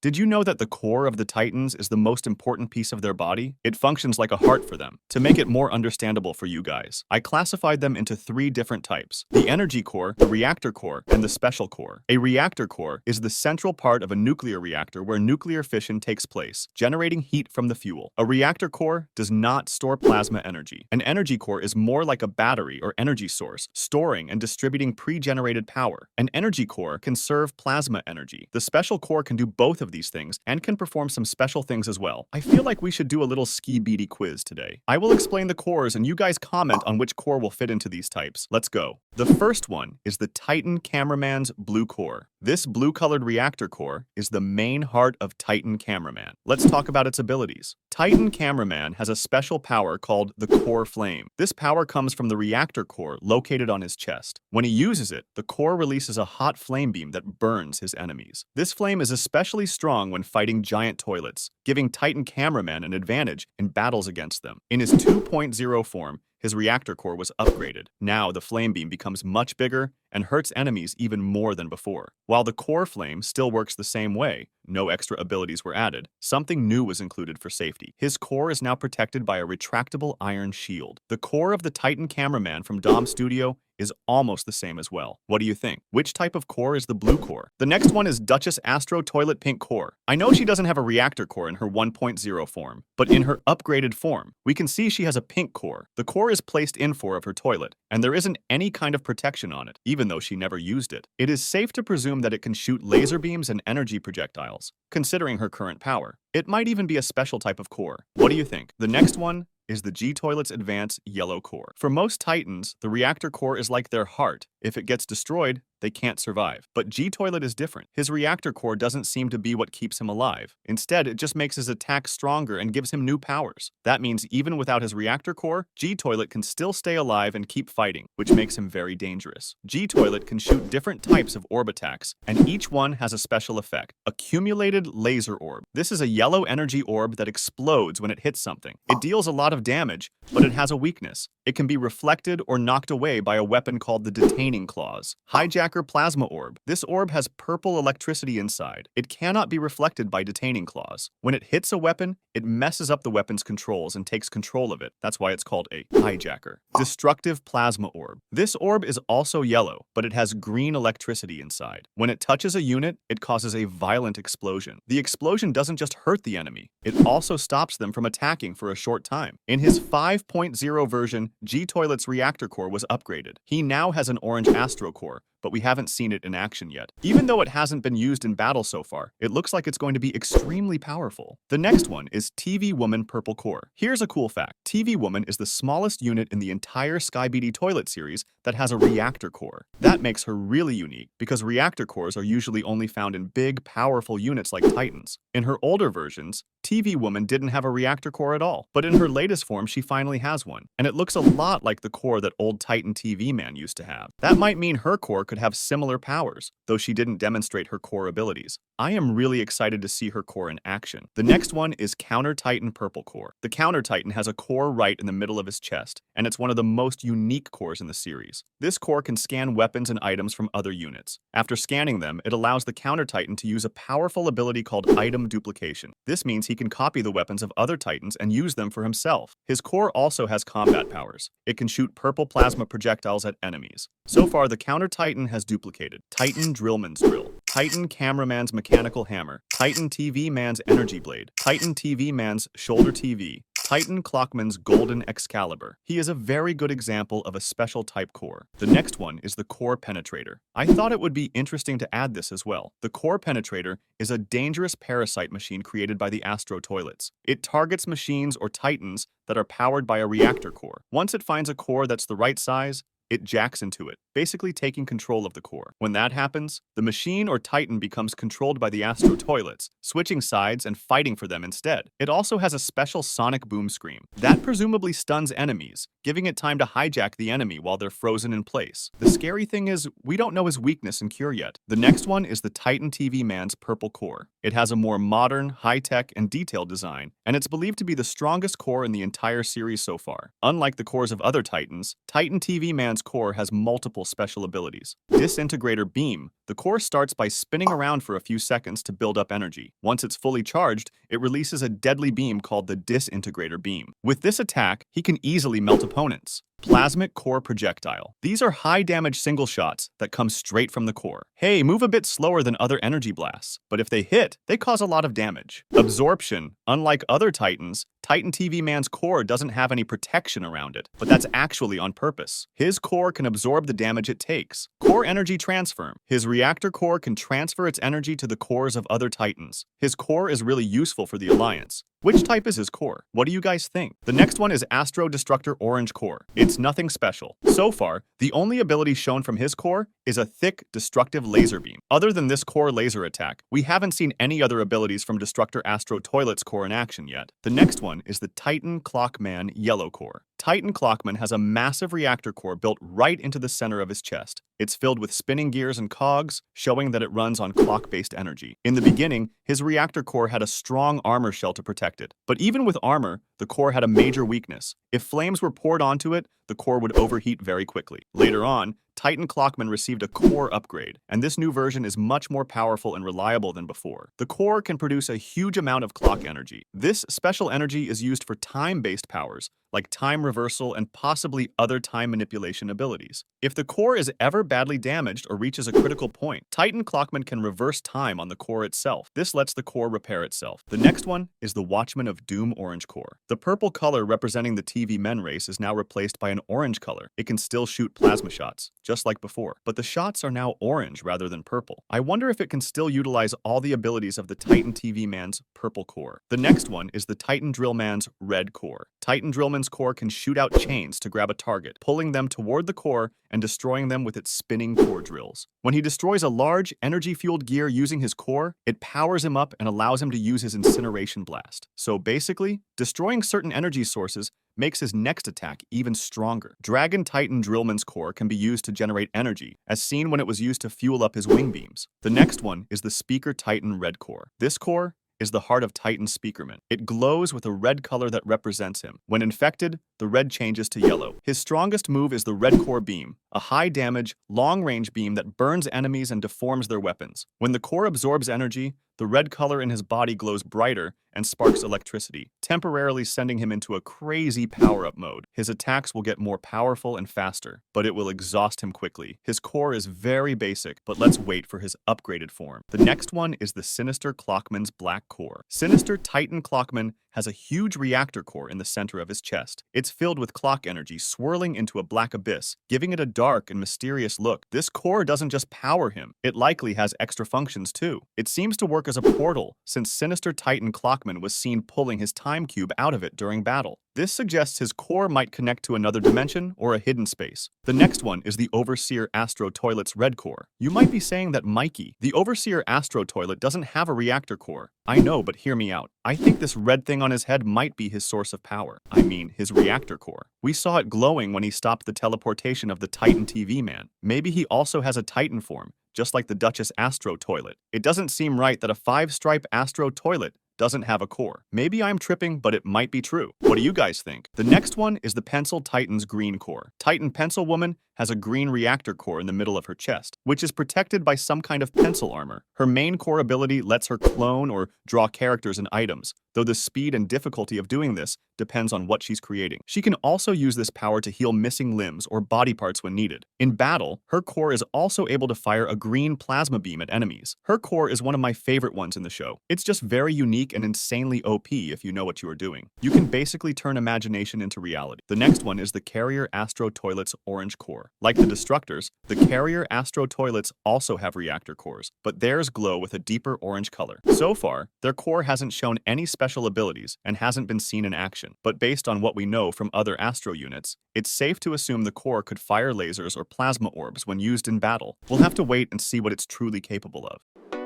Did you know that the core of the Titans is the most important piece of their body? It functions like a heart for them. To make it more understandable for you guys, I classified them into 3 different types: the energy core, the reactor core, and the special core. A reactor core is the central part of a nuclear reactor where nuclear fission takes place, generating heat from the fuel. A reactor core does not store plasma energy. An energy core is more like a battery or energy source, storing and distributing pre-generated power. An energy core can serve plasma energy. The special core can do both of these things and can perform some special things as well. I feel like we should do a little Skibidi quiz today. I will explain the cores and you guys comment on which core will fit into these types. Let's go. The first one is the Titan Cameraman's blue core. This blue-colored reactor core is the main heart of Titan Cameraman. Let's talk about its abilities. Titan Cameraman has a special power called the core flame. This power comes from the reactor core located on his chest. When he uses it, the core releases a hot flame beam that burns his enemies. This flame is especially strong when fighting giant toilets, giving Titan Cameraman an advantage in battles against them. In his 2.0 form, his reactor core was upgraded. Now the flame beam becomes much bigger and hurts enemies even more than before. While the core flame still works the same way, no extra abilities were added. Something new was included for safety. His core is now protected by a retractable iron shield. The core of the Titan Cameraman from Dom Studio is almost the same as well. What do you think? Which type of core is the blue core? The next one is Duchess Astro Toilet Pink Core. I know she doesn't have a reactor core in her 1.0 form, but in her upgraded form, we can see she has a pink core. The core is placed in 4 of her toilet, and there isn't any kind of protection on it, even though she never used it. It is safe to presume that it can shoot laser beams and energy projectiles, considering her current power. It might even be a special type of core. What do you think? The next one is the G-Toilet's Advanced Yellow Core. For most Titans, the reactor core is like their heart. If it gets destroyed, they can't survive. But G-Toilet is different. His reactor core doesn't seem to be what keeps him alive. Instead, it just makes his attack stronger and gives him new powers. That means even without his reactor core, G-Toilet can still stay alive and keep fighting, which makes him very dangerous. G-Toilet can shoot different types of orb attacks, and each one has a special effect. Accumulated Laser Orb. This is a yellow energy orb that explodes when it hits something. It deals a lot of damage, but it has a weakness. It can be reflected or knocked away by a weapon called the Detaining Claws. Hijacker Plasma Orb. This orb has purple electricity inside. It cannot be reflected by Detaining Claws. When it hits a weapon, it messes up the weapon's controls and takes control of it. That's why it's called a hijacker. Destructive Plasma Orb. This orb is also yellow, but it has green electricity inside. When it touches a unit, it causes a violent explosion. The explosion doesn't just hurt the enemy, it also stops them from attacking for a short time. In his 5.0 version, G-Toilet's reactor core was upgraded. He now has an orange Astro core, but we haven't seen it in action yet. Even though it hasn't been used in battle so far, it looks like it's going to be extremely powerful. The next one is TV Woman Purple Core. Here's a cool fact. TV Woman is the smallest unit in the entire Skibidi toilet series that has a reactor core. That makes her really unique because reactor cores are usually only found in big, powerful units like Titans. In her older versions, TV Woman didn't have a reactor core at all, but in her latest form she finally has one, and it looks a lot like the core that old Titan TV Man used to have. That might mean her core could have similar powers, though she didn't demonstrate her core abilities. I am really excited to see her core in action. The next one is Counter Titan Purple Core. The Counter Titan has a core right in the middle of his chest, and it's one of the most unique cores in the series. This core can scan weapons and items from other units. After scanning them, it allows the Counter Titan to use a powerful ability called item duplication. This means he can copy the weapons of other Titans and use them for himself. His core also has combat powers. It can shoot purple plasma projectiles at enemies. So far, the Counter Titan has duplicated Titan Drillman's Drill, Titan Cameraman's Mechanical Hammer, Titan TV Man's Energy Blade, Titan TV Man's Shoulder TV, Titan Clockman's Golden Excalibur. He is a very good example of a special type core. The next one is the Core Penetrator. I thought it would be interesting to add this as well. The Core Penetrator is a dangerous parasite machine created by the Astro toilets. It targets machines or Titans that are powered by a reactor core. Once it finds a core that's the right size, it jacks into it, basically taking control of the core. When that happens, the machine or Titan becomes controlled by the Astro toilets, switching sides and fighting for them instead. It also has a special sonic boom scream that presumably stuns enemies, giving it time to hijack the enemy while they're frozen in place. The scary thing is, we don't know his weakness and cure yet. The next one is the Titan TV Man's Purple Core. It has a more modern, high-tech, and detailed design, and it's believed to be the strongest core in the entire series so far. Unlike the cores of other Titans, Titan TV Man's core has multiple special abilities. Disintegrator Beam. The core starts by spinning around for a few seconds to build up energy. Once it's fully charged, it releases a deadly beam called the Disintegrator Beam. With this attack, he can easily melt opponents. Plasmic Core Projectile. These are high-damage single shots that come straight from the core. Hey, move a bit slower than other energy blasts, but if they hit, they cause a lot of damage. Absorption. Unlike other Titans, Titan TV Man's core doesn't have any protection around it, but that's actually on purpose. His core can absorb the damage it takes. Core Energy Transfer. His reactor core can transfer its energy to the cores of other Titans. His core is really useful for the Alliance. Which type is his core? What do you guys think? The next one is Astro Destructor Orange Core. It's nothing special. So far, the only ability shown from his core is a thick, destructive laser beam. Other than this core laser attack, we haven't seen any other abilities from Destructor Astro Toilet's core in action yet. The next one is the Titan Clockman Yellow Core. Titan Clockman has a massive reactor core built right into the center of his chest. It's filled with spinning gears and cogs, showing that it runs on clock-based energy. In the beginning, his reactor core had a strong armor shell to protect it. But even with armor, the core had a major weakness. If flames were poured onto it, the core would overheat very quickly. Later on, Titan Clockman received a core upgrade, and this new version is much more powerful and reliable than before. The core can produce a huge amount of clock energy. This special energy is used for time-based powers, like time reversal and possibly other time manipulation abilities. If the core is ever badly damaged or reaches a critical point, Titan Clockman can reverse time on the core itself. This lets the core repair itself. The next one is the Watchman of Doom Orange Core. The purple color representing the TV men race is now replaced by an orange color. It can still shoot plasma shots, just like before, but the shots are now orange rather than purple. I wonder if it can still utilize all the abilities of the Titan TV Man's purple core. The next one is the Titan Drill Man's red core. Titan Drillman's core can shoot out chains to grab a target, pulling them toward the core and destroying them with its spinning core drills. When he destroys a large, energy-fueled gear using his core, it powers him up and allows him to use his incineration blast. So basically, destroying certain energy sources makes his next attack even stronger. Dragon Titan Drillman's core can be used to generate energy, as seen when it was used to fuel up his wing beams. The next one is the Speaker Titan Red Core. This core is the heart of Titan Speakerman. It glows with a red color that represents him. When infected, the red changes to yellow. His strongest move is the Red Core Beam, a high-damage, long-range beam that burns enemies and deforms their weapons. When the core absorbs energy, the red color in his body glows brighter and sparks electricity, temporarily sending him into a crazy power-up mode. His attacks will get more powerful and faster, but it will exhaust him quickly. His core is very basic, but let's wait for his upgraded form. The next one is the Sinister Clockman's Black Core. Sinister Titan Clockman has a huge reactor core in the center of his chest. It's filled with clock energy swirling into a black abyss, giving it a dark and mysterious look. This core doesn't just power him, it likely has extra functions too. It seems to work as a portal, since Sinister Titan Clockman was seen pulling his time cube out of it during battle. This suggests his core might connect to another dimension or a hidden space. The next one is the Overseer Astro Toilet's Red Core. You might be saying that Mikey, the Overseer Astro Toilet, doesn't have a reactor core. I know, but hear me out. I think this red thing on his head might be his source of power. I mean, his reactor core. We saw it glowing when he stopped the teleportation of the Titan TV Man. Maybe he also has a Titan form, just like the Duchess Astro Toilet. It doesn't seem right that a 5-stripe Astro Toilet doesn't have a core. Maybe I'm tripping, but it might be true. What do you guys think? The next one is the Pencil Titan's Green Core. Titan Pencil Woman has a green reactor core in the middle of her chest, which is protected by some kind of pencil armor. Her main core ability lets her clone or draw characters and items, though the speed and difficulty of doing this depends on what she's creating. She can also use this power to heal missing limbs or body parts when needed. In battle, her core is also able to fire a green plasma beam at enemies. Her core is one of my favorite ones in the show. It's just very unique and insanely OP if you know what you are doing. You can basically turn imagination into reality. The next one is the Carrier Astro Toilet's Orange Core. Like the Destructors, the Carrier Astro Toilets also have reactor cores, but theirs glow with a deeper orange color. So far, their core hasn't shown any special abilities and hasn't been seen in action, but based on what we know from other Astro units, it's safe to assume the core could fire lasers or plasma orbs when used in battle. We'll have to wait and see what it's truly capable of.